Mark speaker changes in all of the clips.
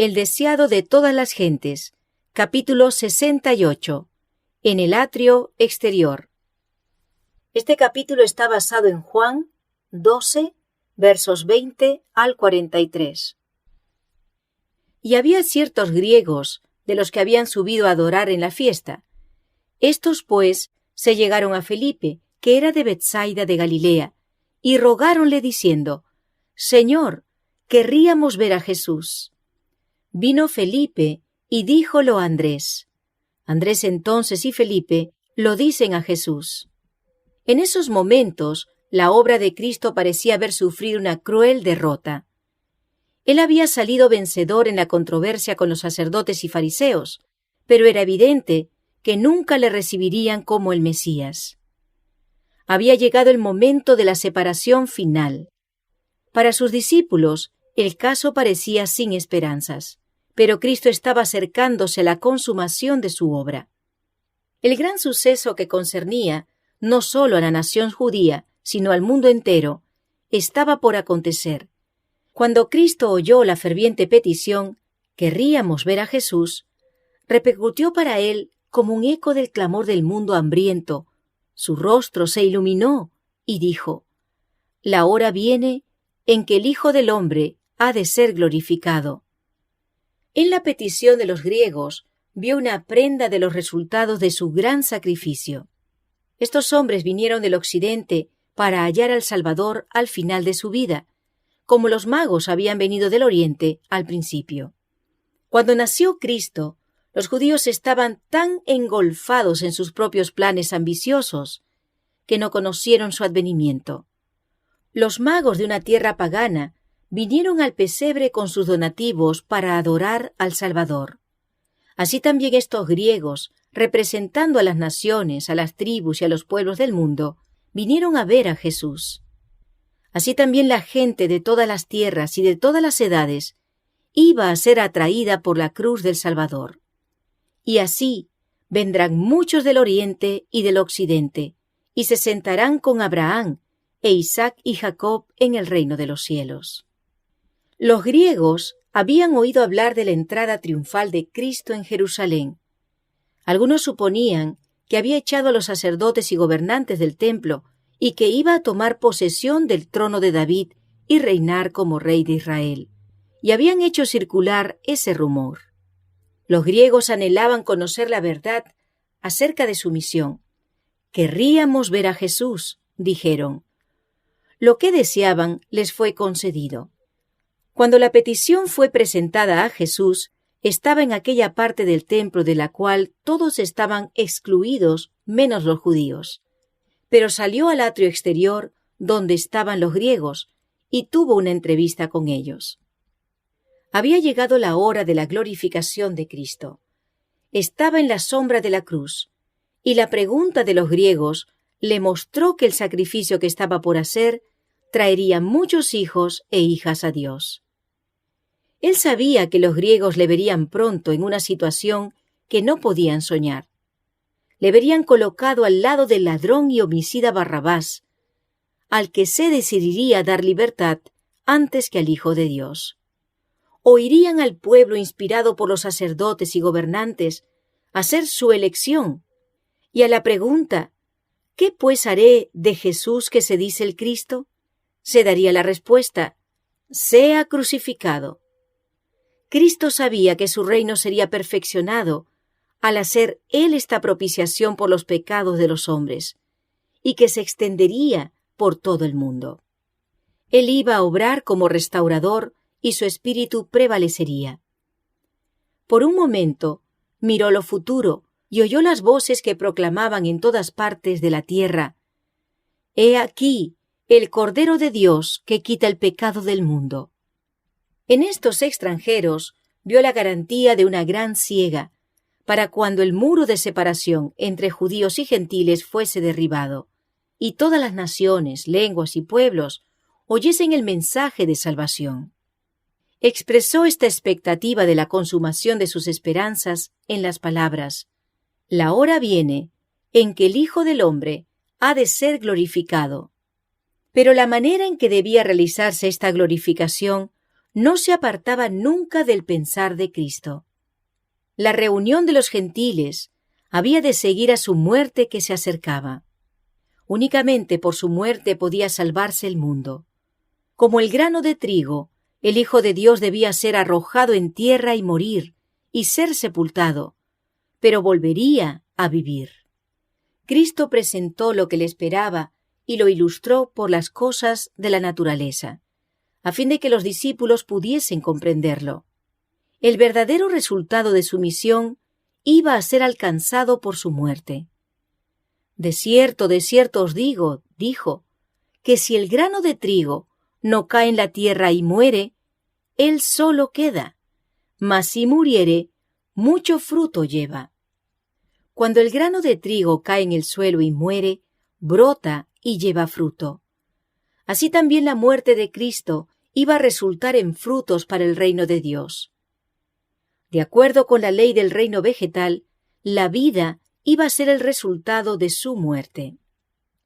Speaker 1: El deseado de todas las gentes, capítulo 68, en el atrio exterior. Este capítulo está basado en Juan 12, versos 20 al 43. Y había ciertos griegos de los que habían subido a adorar en la fiesta. Estos, pues, se llegaron a Felipe, que era de Betsaida de Galilea, y rogáronle diciendo: Señor, querríamos ver a Jesús. Vino Felipe y díjolo a Andrés. Andrés entonces y Felipe lo dicen a Jesús. En esos momentos, la obra de Cristo parecía haber sufrido una cruel derrota. Él había salido vencedor en la controversia con los sacerdotes y fariseos, pero era evidente que nunca le recibirían como el Mesías. Había llegado el momento de la separación final. Para sus discípulos, el caso parecía sin esperanzas, pero Cristo estaba acercándose a la consumación de su obra. El gran suceso que concernía no solo a la nación judía, sino al mundo entero, estaba por acontecer. Cuando Cristo oyó la ferviente petición, querríamos ver a Jesús, repercutió para él como un eco del clamor del mundo hambriento. Su rostro se iluminó y dijo: La hora viene en que el Hijo del Hombre ha de ser glorificado. En la petición de los griegos vio una prenda de los resultados de su gran sacrificio. Estos hombres vinieron del occidente para hallar al Salvador al final de su vida, como los magos habían venido del oriente al principio. Cuando nació Cristo, los judíos estaban tan engolfados en sus propios planes ambiciosos que no conocieron su advenimiento. Los magos de una tierra pagana vinieron al pesebre con sus donativos para adorar al Salvador. Así también estos griegos, representando a las naciones, a las tribus y a los pueblos del mundo, vinieron a ver a Jesús. Así también la gente de todas las tierras y de todas las edades iba a ser atraída por la cruz del Salvador. Y así vendrán muchos del oriente y del occidente, y se sentarán con Abraham e Isaac y Jacob en el reino de los cielos. Los griegos habían oído hablar de la entrada triunfal de Cristo en Jerusalén. Algunos suponían que había echado a los sacerdotes y gobernantes del templo y que iba a tomar posesión del trono de David y reinar como rey de Israel, y habían hecho circular ese rumor. Los griegos anhelaban conocer la verdad acerca de su misión. Querríamos ver a Jesús, dijeron. Lo que deseaban les fue concedido. Cuando la petición fue presentada a Jesús, estaba en aquella parte del templo de la cual todos estaban excluidos menos los judíos. Pero salió al atrio exterior donde estaban los griegos y tuvo una entrevista con ellos. Había llegado la hora de la glorificación de Cristo. Estaba en la sombra de la cruz, y la pregunta de los griegos le mostró que el sacrificio que estaba por hacer traería muchos hijos e hijas a Dios. Él sabía que los griegos le verían pronto en una situación que no podían soñar. Le verían colocado al lado del ladrón y homicida Barrabás, al que se decidiría dar libertad antes que al Hijo de Dios. Oirían al pueblo inspirado por los sacerdotes y gobernantes hacer su elección, y a la pregunta: ¿qué pues haré de Jesús que se dice el Cristo?, se daría la respuesta: sea crucificado. Cristo sabía que su reino sería perfeccionado al hacer Él esta propiciación por los pecados de los hombres, y que se extendería por todo el mundo. Él iba a obrar como restaurador y su espíritu prevalecería. Por un momento miró lo futuro y oyó las voces que proclamaban en todas partes de la tierra: «He aquí el Cordero de Dios que quita el pecado del mundo». En estos extranjeros vio la garantía de una gran siega, para cuando el muro de separación entre judíos y gentiles fuese derribado, y todas las naciones, lenguas y pueblos oyesen el mensaje de salvación. Expresó esta expectativa de la consumación de sus esperanzas en las palabras: «La hora viene en que el Hijo del Hombre ha de ser glorificado». Pero la manera en que debía realizarse esta glorificación no se apartaba nunca del pensar de Cristo. La reunión de los gentiles había de seguir a su muerte que se acercaba. Únicamente por su muerte podía salvarse el mundo. Como el grano de trigo, el Hijo de Dios debía ser arrojado en tierra y morir, y ser sepultado, pero volvería a vivir. Cristo presentó lo que le esperaba y lo ilustró por las cosas de la naturaleza, a fin de que los discípulos pudiesen comprenderlo. El verdadero resultado de su misión iba a ser alcanzado por su muerte. De cierto os digo, dijo, que si el grano de trigo no cae en la tierra y muere, él solo queda, mas si muriere, mucho fruto lleva. Cuando el grano de trigo cae en el suelo y muere, brota y lleva fruto. Así también la muerte de Cristo iba a resultar en frutos para el reino de Dios. De acuerdo con la ley del reino vegetal, la vida iba a ser el resultado de su muerte.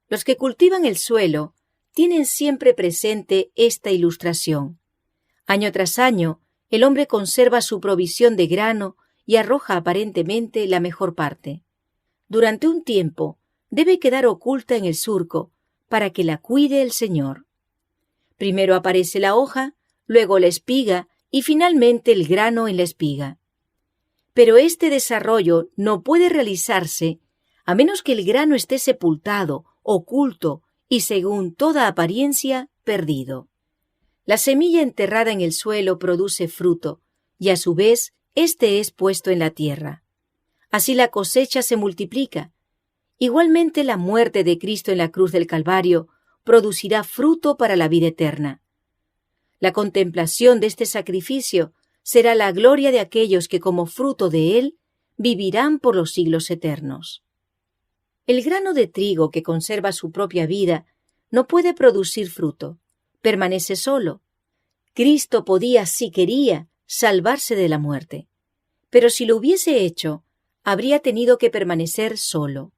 Speaker 1: Los que cultivan el suelo tienen siempre presente esta ilustración. Año tras año, el hombre conserva su provisión de grano y arroja aparentemente la mejor parte. Durante un tiempo, debe quedar oculta en el surco para que la cuide el Señor. Primero aparece la hoja, luego la espiga y finalmente el grano en la espiga. Pero este desarrollo no puede realizarse a menos que el grano esté sepultado, oculto y, según toda apariencia, perdido. La semilla enterrada en el suelo produce fruto, y a su vez éste es puesto en la tierra. Así la cosecha se multiplica. Igualmente la muerte de Cristo en la cruz del Calvario producirá fruto para la vida eterna. La contemplación de este sacrificio será la gloria de aquellos que como fruto de él vivirán por los siglos eternos. El grano de trigo que conserva su propia vida no puede producir fruto, permanece solo. Cristo podía, si quería, salvarse de la muerte, pero si lo hubiese hecho, habría tenido que permanecer solo.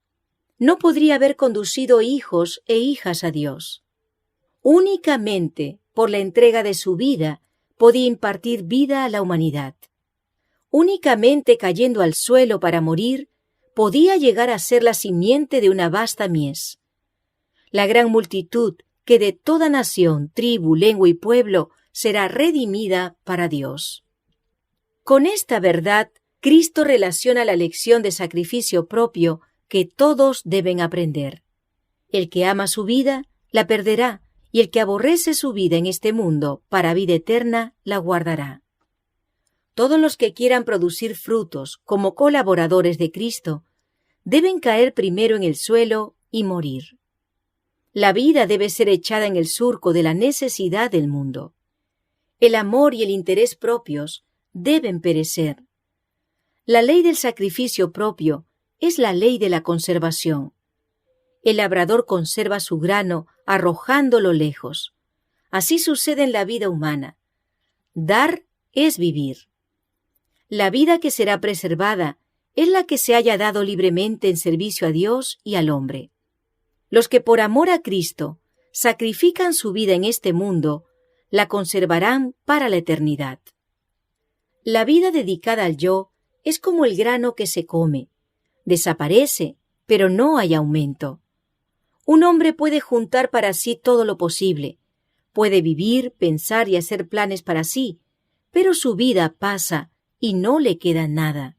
Speaker 1: No podría haber conducido hijos e hijas a Dios. Únicamente por la entrega de su vida podía impartir vida a la humanidad. Únicamente cayendo al suelo para morir, podía llegar a ser la simiente de una vasta mies. La gran multitud que de toda nación, tribu, lengua y pueblo será redimida para Dios. Con esta verdad, Cristo relaciona la lección de sacrificio propio que todos deben aprender. El que ama su vida, la perderá, y el que aborrece su vida en este mundo para vida eterna, la guardará. Todos los que quieran producir frutos como colaboradores de Cristo, deben caer primero en el suelo y morir. La vida debe ser echada en el surco de la necesidad del mundo. El amor y el interés propios deben perecer. La ley del sacrificio propio es la ley de la conservación. El labrador conserva su grano arrojándolo lejos. Así sucede en la vida humana. Dar es vivir. La vida que será preservada es la que se haya dado libremente en servicio a Dios y al hombre. Los que por amor a Cristo sacrifican su vida en este mundo, la conservarán para la eternidad. La vida dedicada al yo es como el grano que se come. Desaparece, pero no hay aumento. Un hombre puede juntar para sí todo lo posible, puede vivir, pensar y hacer planes para sí, pero su vida pasa y no le queda nada.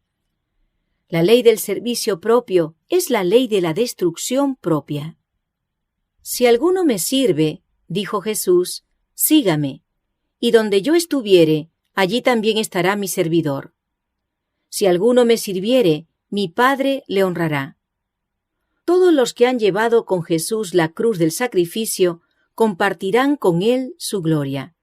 Speaker 1: La ley del servicio propio es la ley de la destrucción propia. Si alguno me sirve, dijo Jesús, sígame, y donde yo estuviere, allí también estará mi servidor. Si alguno me sirviere, mi Padre le honrará. Todos los que han llevado con Jesús la cruz del sacrificio compartirán con él su gloria.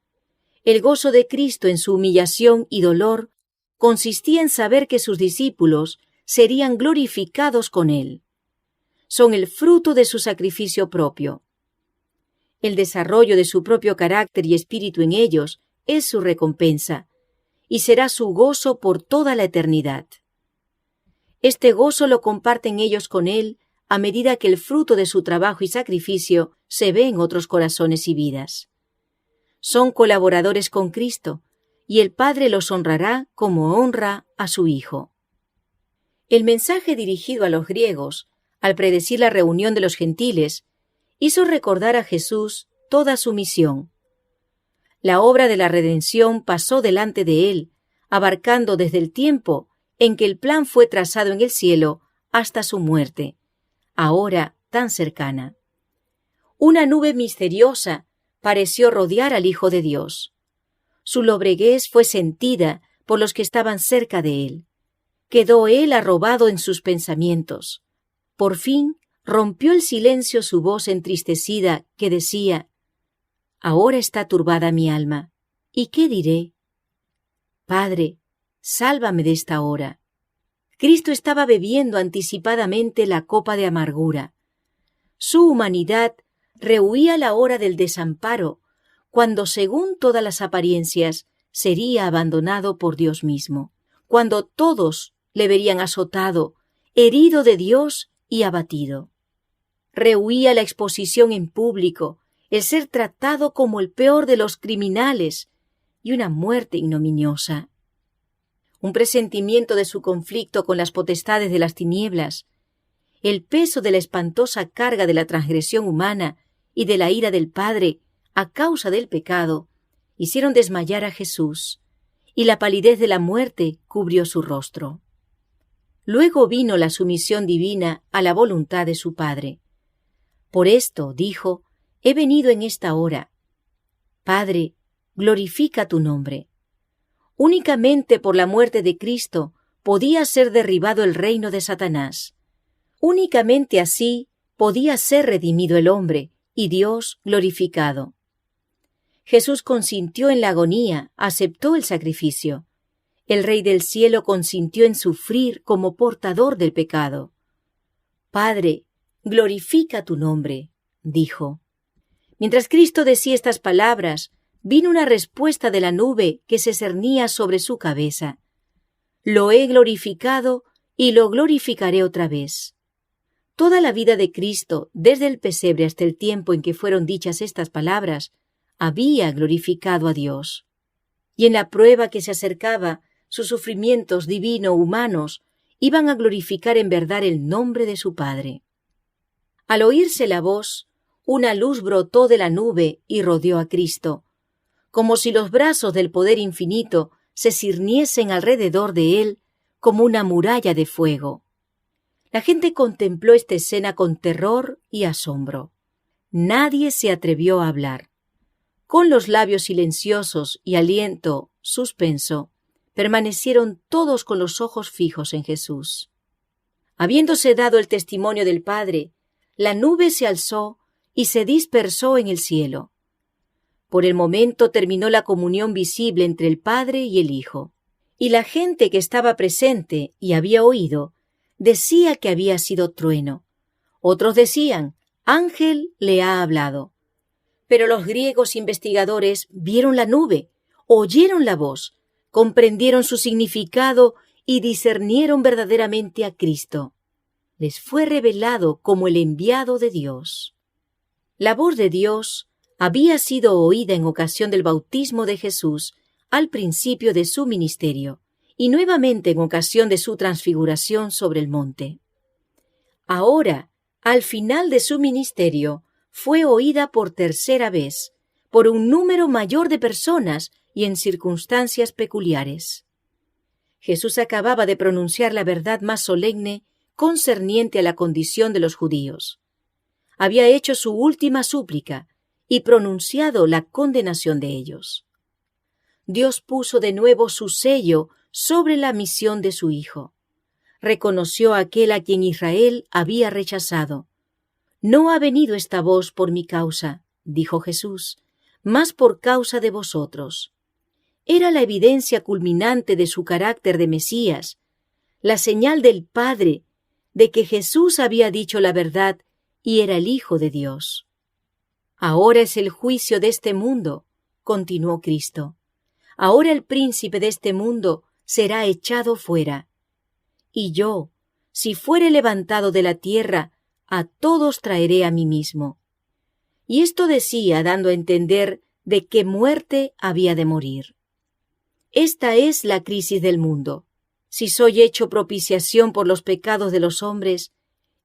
Speaker 1: El gozo de Cristo en su humillación y dolor consistía en saber que sus discípulos serían glorificados con él. Son el fruto de su sacrificio propio. El desarrollo de su propio carácter y espíritu en ellos es su recompensa, y será su gozo por toda la eternidad. Este gozo lo comparten ellos con él a medida que el fruto de su trabajo y sacrificio se ve en otros corazones y vidas. Son colaboradores con Cristo, y el Padre los honrará como honra a su Hijo. El mensaje dirigido a los griegos, al predecir la reunión de los gentiles, hizo recordar a Jesús toda su misión. La obra de la redención pasó delante de él, abarcando desde el tiempo en que el plan fue trazado en el cielo hasta su muerte, ahora tan cercana. Una nube misteriosa pareció rodear al Hijo de Dios. Su lobreguez fue sentida por los que estaban cerca de él. Quedó él arrobado en sus pensamientos. Por fin rompió el silencio su voz entristecida que decía: «Ahora está turbada mi alma. ¿Y qué diré? Padre, sálvame de esta hora». Cristo estaba bebiendo anticipadamente la copa de amargura. Su humanidad rehuía la hora del desamparo, cuando, según todas las apariencias, sería abandonado por Dios mismo, cuando todos le verían azotado, herido de Dios y abatido. Rehuía la exposición en público, el ser tratado como el peor de los criminales y una muerte ignominiosa. Un presentimiento de su conflicto con las potestades de las tinieblas, el peso de la espantosa carga de la transgresión humana y de la ira del Padre a causa del pecado, hicieron desmayar a Jesús, y la palidez de la muerte cubrió su rostro. Luego vino la sumisión divina a la voluntad de su Padre. Por esto, dijo, he venido en esta hora. Padre, glorifica tu nombre. Únicamente por la muerte de Cristo podía ser derribado el reino de Satanás. Únicamente así podía ser redimido el hombre y Dios glorificado. Jesús consintió en la agonía, aceptó el sacrificio. El Rey del Cielo consintió en sufrir como portador del pecado. Padre, glorifica tu nombre, dijo. Mientras Cristo decía estas palabras, vino una respuesta de la nube que se cernía sobre su cabeza. Lo he glorificado y lo glorificaré otra vez. Toda la vida de Cristo, desde el pesebre hasta el tiempo en que fueron dichas estas palabras, había glorificado a Dios. Y en la prueba que se acercaba, sus sufrimientos divino-humanos iban a glorificar en verdad el nombre de su Padre. Al oírse la voz, una luz brotó de la nube y rodeó a Cristo, como si los brazos del poder infinito se cirniesen alrededor de él como una muralla de fuego. La gente contempló esta escena con terror y asombro. Nadie se atrevió a hablar. Con los labios silenciosos y aliento suspenso, permanecieron todos con los ojos fijos en Jesús. Habiéndose dado el testimonio del Padre, la nube se alzó y se dispersó en el cielo. Por el momento terminó la comunión visible entre el Padre y el Hijo, y la gente que estaba presente y había oído decía que había sido trueno. Otros decían, ángel le ha hablado. Pero los griegos investigadores vieron la nube, oyeron la voz, comprendieron su significado y discernieron verdaderamente a Cristo. Les fue revelado como el enviado de Dios. La voz de Dios había sido oída en ocasión del bautismo de Jesús al principio de su ministerio y nuevamente en ocasión de su transfiguración sobre el monte. Ahora, al final de su ministerio, fue oída por tercera vez, por un número mayor de personas y en circunstancias peculiares. Jesús acababa de pronunciar la verdad más solemne concerniente a la condición de los judíos. Había hecho su última súplica y pronunciado la condenación de ellos. Dios puso de nuevo su sello sobre la misión de su Hijo. Reconoció a aquel a quien Israel había rechazado. No ha venido esta voz por mi causa, dijo Jesús, mas por causa de vosotros. Era la evidencia culminante de su carácter de Mesías, la señal del Padre de que Jesús había dicho la verdad y era el Hijo de Dios. Ahora es el juicio de este mundo, continuó Cristo. Ahora el príncipe de este mundo será echado fuera. Y yo, si fuere levantado de la tierra, a todos traeré a mí mismo. Y esto decía dando a entender de qué muerte había de morir. Esta es la crisis del mundo. Si soy hecho propiciación por los pecados de los hombres,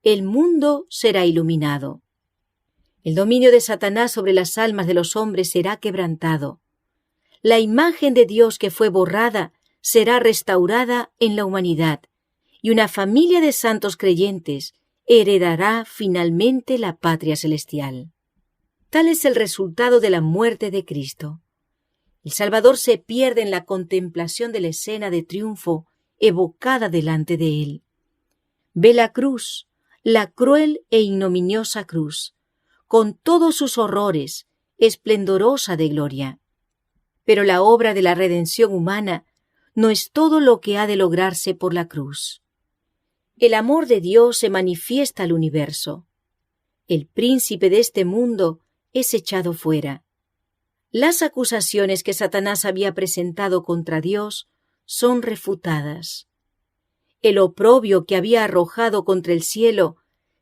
Speaker 1: el mundo será iluminado. El dominio de Satanás sobre las almas de los hombres será quebrantado. La imagen de Dios que fue borrada será restaurada en la humanidad, y una familia de santos creyentes heredará finalmente la patria celestial. Tal es el resultado de la muerte de Cristo. El Salvador se pierde en la contemplación de la escena de triunfo evocada delante de él. Ve la cruz, la cruel e ignominiosa cruz, con todos sus horrores, esplendorosa de gloria. Pero la obra de la redención humana no es todo lo que ha de lograrse por la cruz. El amor de Dios se manifiesta al universo. El príncipe de este mundo es echado fuera. Las acusaciones que Satanás había presentado contra Dios son refutadas. El oprobio que había arrojado contra el cielo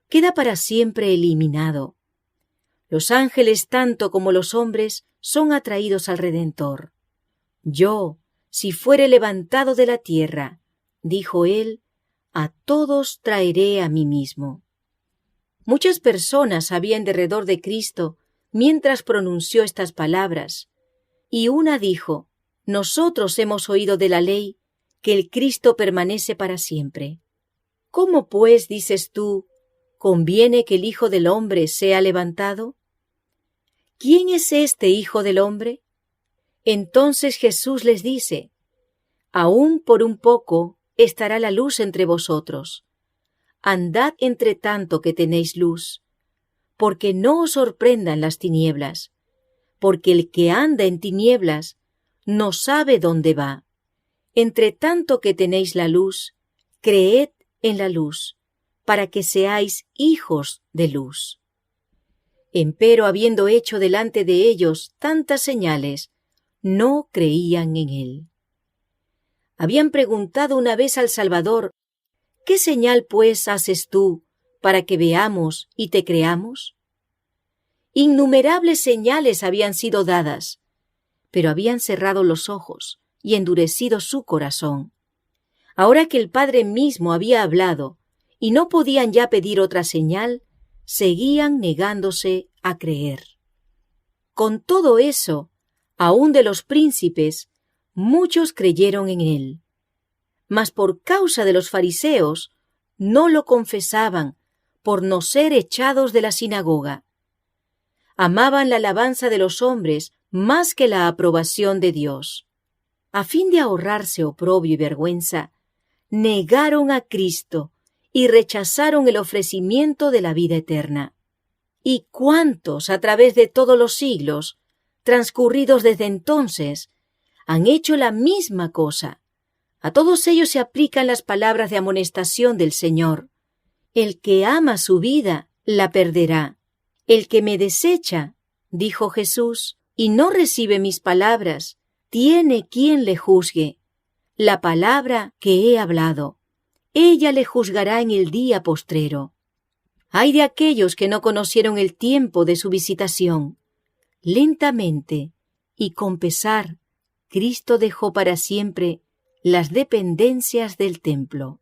Speaker 1: queda para siempre eliminado. Los ángeles, tanto como los hombres, son atraídos al Redentor. Yo, si fuere levantado de la tierra, dijo él, a todos traeré a mí mismo. Muchas personas había en derredor de Cristo mientras pronunció estas palabras, y una dijo, nosotros hemos oído de la ley que el Cristo permanece para siempre. ¿Cómo pues, dices tú, conviene que el Hijo del Hombre sea levantado? ¿Quién es este Hijo del Hombre? Entonces Jesús les dice, aún por un poco estará la luz entre vosotros. Andad entre tanto que tenéis luz, porque no os sorprendan las tinieblas, porque el que anda en tinieblas no sabe dónde va. Entre tanto que tenéis la luz, creed en la luz, para que seáis hijos de luz. Empero, habiendo hecho delante de ellos tantas señales, no creían en él. Habían preguntado una vez al Salvador, ¿qué señal pues haces tú para que veamos y te creamos? Innumerables señales habían sido dadas, pero habían cerrado los ojos y endurecido su corazón. Ahora que el Padre mismo había hablado y no podían ya pedir otra señal, seguían negándose a creer. Con todo eso, aun de los príncipes, muchos creyeron en él. Mas por causa de los fariseos, no lo confesaban por no ser echados de la sinagoga. Amaban la alabanza de los hombres más que la aprobación de Dios. A fin de ahorrarse oprobio y vergüenza, negaron a Cristo y rechazaron el ofrecimiento de la vida eterna. ¿Y cuántos a través de todos los siglos, transcurridos desde entonces, han hecho la misma cosa? A todos ellos se aplican las palabras de amonestación del Señor. El que ama su vida, la perderá. El que me desecha, dijo Jesús, y no recibe mis palabras, tiene quien le juzgue. La palabra que he hablado, ella le juzgará en el día postrero. Ay de aquellos que no conocieron el tiempo de su visitación. Lentamente y con pesar, Cristo dejó para siempre las dependencias del templo.